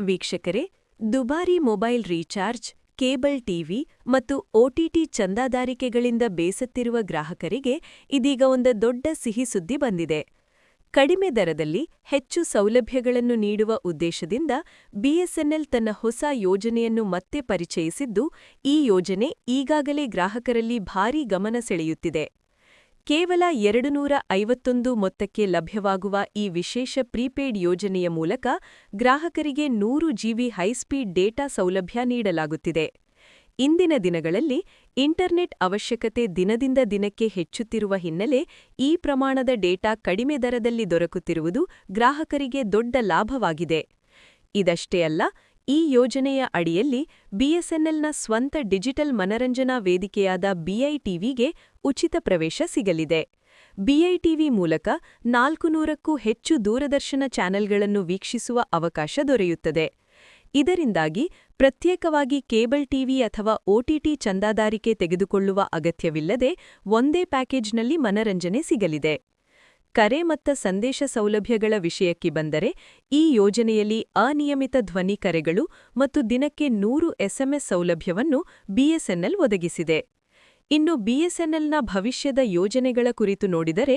ವೀಕ್ಷಕರೇ, ದುಬಾರಿ mobile recharge, cable TV ಮತ್ತು ಒಟಿಟಿ ಚಂದಾದಾರಿಕೆಗಳಿಂದ ಬೇಸತ್ತಿರುವ ಗ್ರಾಹಕರಿಗೆ ಇದೀಗ ಒಂದು ದೊಡ್ಡ ಸಿಹಿ ಸುದ್ದಿ ಬಂದಿದೆ. ಕಡಿಮೆ ದರದಲ್ಲಿ ಹೆಚ್ಚು ಸೌಲಭ್ಯಗಳನ್ನು ನೀಡುವ ಉದ್ದೇಶದಿಂದ ಬಿಎಸ್ಎನ್ಎಲ್ ತನ್ನ ಹೊಸ ಯೋಜನೆಯನ್ನು ಮತ್ತೆ ಪರಿಚಯಿಸಿದ್ದು, ಈ ಯೋಜನೆ ಈಗಾಗಲೇ ಗ್ರಾಹಕರಲ್ಲಿ ಭಾರೀ ಗಮನ ಸೆಳೆಯುತ್ತಿದೆ. ಕೇವಲ 251 ಮೊತ್ತಕ್ಕೆ ಲಭ್ಯವಾಗುವ ಈ ವಿಶೇಷ ಪ್ರೀಪೇಯ್ಡ್ ಯೋಜನೆಯ ಮೂಲಕ ಗ್ರಾಹಕರಿಗೆ 100 GB ಹೈಸ್ಪೀಡ್ ಡೇಟಾ ಸೌಲಭ್ಯ ನೀಡಲಾಗುತ್ತಿದೆ. ಇಂದಿನ ದಿನಗಳಲ್ಲಿ ಇಂಟರ್ನೆಟ್ ಅವಶ್ಯಕತೆ ದಿನದಿಂದ ದಿನಕ್ಕೆ ಹೆಚ್ಚುತ್ತಿರುವ ಹಿನ್ನೆಲೆ ಈ ಪ್ರಮಾಣದ ಡೇಟಾ ಕಡಿಮೆ ದರದಲ್ಲಿ ದೊರಕುತ್ತಿರುವುದು ಗ್ರಾಹಕರಿಗೆ ದೊಡ್ಡ ಲಾಭವಾಗಿದೆ. ಇದಷ್ಟೇ ಅಲ್ಲ, ಈ ಯೋಜನೆಯ ಅಡಿಯಲ್ಲಿ ಬಿಎಸ್ಎನ್ಎಲ್ನ ಸ್ವಂತ ಡಿಜಿಟಲ್ ಮನರಂಜನಾ ವೇದಿಕೆಯಾದ ಬಿಐಟಿವಿಗೆ ಉಚಿತ ಪ್ರವೇಶ ಸಿಗಲಿದೆ. ಬಿಐಟಿವಿ ಮೂಲಕ 400ಕ್ಕೂ ಹೆಚ್ಚು ದೂರದರ್ಶನ ಚಾನೆಲ್ಗಳನ್ನು ವೀಕ್ಷಿಸುವ ಅವಕಾಶ ದೊರೆಯುತ್ತದೆ. ಇದರಿಂದಾಗಿ ಪ್ರತ್ಯೇಕವಾಗಿ ಕೇಬಲ್ ಟಿವಿ ಅಥವಾ ಒಟಿಟಿ ಚಂದಾದಾರಿಕೆ ತೆಗೆದುಕೊಳ್ಳುವ ಅಗತ್ಯವಿಲ್ಲದೆ ಒಂದೇ ಪ್ಯಾಕೇಜ್ನಲ್ಲಿ ಮನರಂಜನೆ ಸಿಗಲಿದೆ. ಕರೆ ಮತ್ತು ಸಂದೇಶ ಸೌಲಭ್ಯಗಳ ವಿಷಯಕ್ಕೆ ಬಂದರೆ, ಈ ಯೋಜನೆಯಲ್ಲಿ ಅನಿಯಮಿತ ಧ್ವನಿ ಕರೆಗಳು ಮತ್ತು ದಿನಕ್ಕೆ 100 SMS ಸೌಲಭ್ಯವನ್ನು ಬಿಎಸ್ಎನ್ಎಲ್ ಒದಗಿಸಿದೆ. ಇನ್ನು ಬಿಎಸ್ಎನ್ಎಲ್ನ ಭವಿಷ್ಯದ ಯೋಜನೆಗಳ ಕುರಿತು ನೋಡಿದರೆ,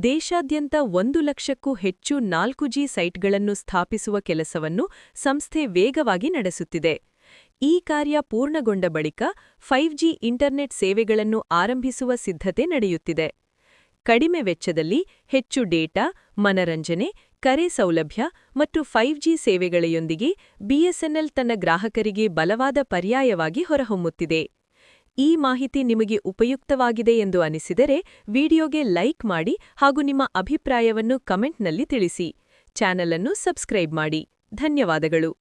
ದೇಶಾದ್ಯಂತ 1 ಲಕ್ಷಕ್ಕೂ ಹೆಚ್ಚು 4G ಸೈಟ್ಗಳನ್ನು ಸ್ಥಾಪಿಸುವ ಕೆಲಸವನ್ನು ಸಂಸ್ಥೆ ವೇಗವಾಗಿ ನಡೆಸುತ್ತಿದೆ. ಈ ಕಾರ್ಯ ಪೂರ್ಣಗೊಂಡ ಬಳಿಕ 5G ಇಂಟರ್ನೆಟ್ ಸೇವೆಗಳನ್ನು ಆರಂಭಿಸುವ ಸಿದ್ಧತೆ ನಡೆಯುತ್ತಿದೆ. ಕಡಿಮೆ ವೆಚ್ಚದಲ್ಲಿ ಹೆಚ್ಚು ಡೇಟಾ, ಮನರಂಜನೆ, ಕರೆ ಸೌಲಭ್ಯ ಮತ್ತು 5G ಸೇವೆಗಳೊಂದಿಗೆ ಬಿಎಸ್ಎನ್ಎಲ್ ತನ್ನ ಗ್ರಾಹಕರಿಗೆ ಬಲವಾದ ಪರ್ಯಾಯವಾಗಿ ಹೊರಹೊಮ್ಮುತ್ತಿದೆ. ಈ ಮಾಹಿತಿ ನಿಮಗೆ ಉಪಯುಕ್ತವಾಗಿದೆ ಎಂದು ಅನಿಸಿದರೆ ವಿಡಿಯೋಗೆ ಲೈಕ್ ಮಾಡಿ ಹಾಗೂ ನಿಮ್ಮ ಅಭಿಪ್ರಾಯವನ್ನು ಕಮೆಂಟ್ನಲ್ಲಿ ತಿಳಿಸಿ. ಚಾನಲ್ ಅನ್ನು ಸಬ್ಸ್ಕ್ರೈಬ್ ಮಾಡಿ. ಧನ್ಯವಾದಗಳು.